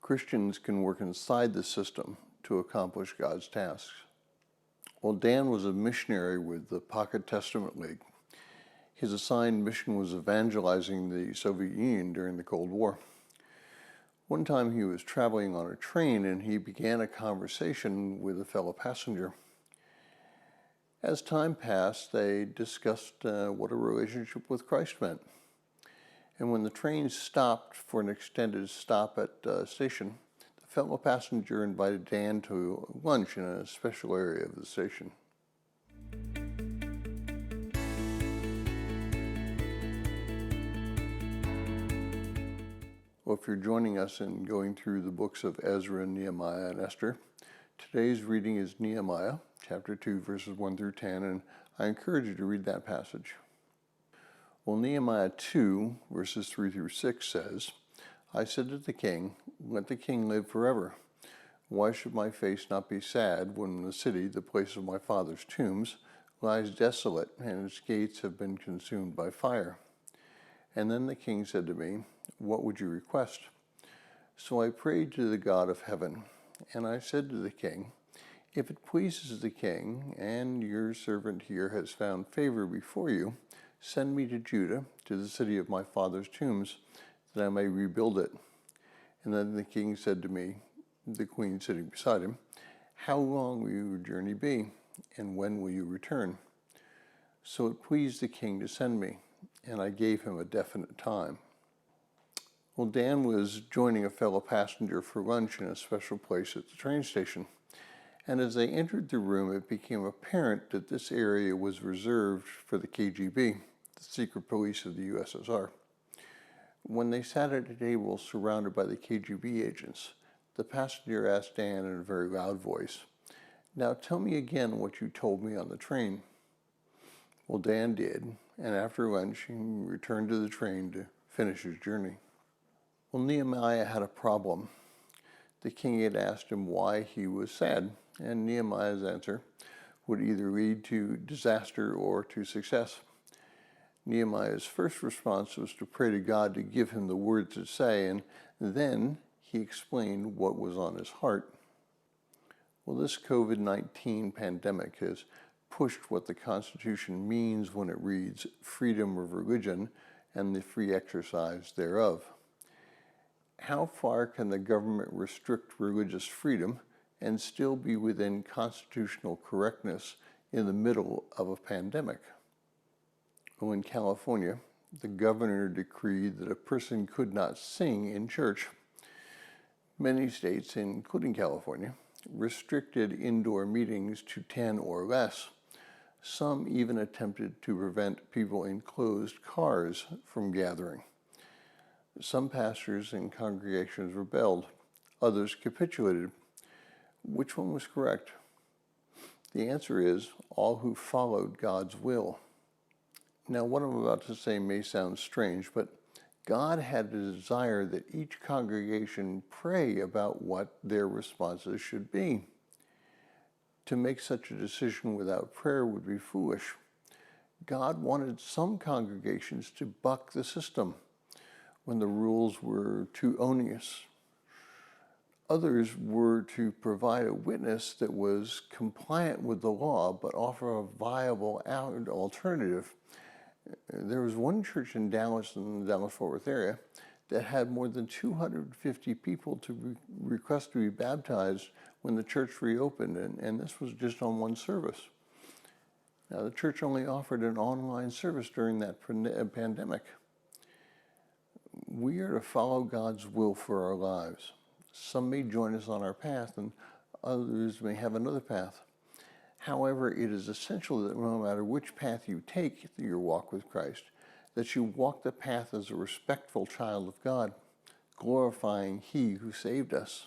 Christians can work inside the system to accomplish God's tasks. Well, Dan was a missionary with the Pocket Testament League. His assigned mission was evangelizing the Soviet Union during the Cold War. One time he was traveling on a train and he began a conversation with a fellow passenger. As time passed, they discussed what a relationship with Christ meant. And when the train stopped for an extended stop at a station, the fellow passenger invited Dan to lunch in a special area of the station. Well, if you're joining us in going through the books of Ezra, Nehemiah, and Esther, today's reading is Nehemiah, chapter 2, verses 1 through 10, and I encourage you to read that passage. Well, Nehemiah 2, verses 3 through 6 says, I said to the king, let the king live forever. Why should my face not be sad when the city, the place of my father's tombs, lies desolate and its gates have been consumed by fire? And then the king said to me, what would you request? So I prayed to the God of heaven, and I said to the king, if it pleases the king, and your servant here has found favor before you, send me to Judah, to the city of my father's tombs, that I may rebuild it. And then the king said to me, the queen sitting beside him, how long will your journey be, and when will you return? So it pleased the king to send me, and I gave him a definite time. Well, Dan was joining a fellow passenger for lunch in a special place at the train station. And as they entered the room, it became apparent that this area was reserved for the KGB, the secret police of the USSR. When they sat at a table surrounded by the KGB agents, the passenger asked Dan in a very loud voice, now tell me again what you told me on the train. Well, Dan did, and after lunch he returned to the train to finish his journey. Well, Nehemiah had a problem. The king had asked him why he was sad, and Nehemiah's answer would either lead to disaster or to success. Nehemiah's first response was to pray to God to give him the words to say, and then he explained what was on his heart. Well, this COVID-19 pandemic has pushed what the Constitution means when it reads freedom of religion and the free exercise thereof. How far can the government restrict religious freedom and still be within constitutional correctness in the middle of a pandemic? Well, in California, the governor decreed that a person could not sing in church. Many states, including California, restricted indoor meetings to 10 or less. Some even attempted to prevent people in closed cars from gathering. Some pastors and congregations rebelled. Others capitulated. Which one was correct? The answer is all who followed God's will. Now, what I'm about to say may sound strange, but God had a desire that each congregation pray about what their responses should be. To make such a decision without prayer would be foolish. God wanted some congregations to buck the system when the rules were too onerous. Others were to provide a witness that was compliant with the law but offer a viable alternative. There was one church in Dallas, in the Dallas-Fort Worth area, that had more than 250 people to request to be baptized when the church reopened, and this was just on one service. Now, the church only offered an online service during that pandemic. We are to follow God's will for our lives. Some may join us on our path, and others may have another path. However, it is essential that no matter which path you take through your walk with Christ, that you walk the path as a respectful child of God, glorifying He who saved us.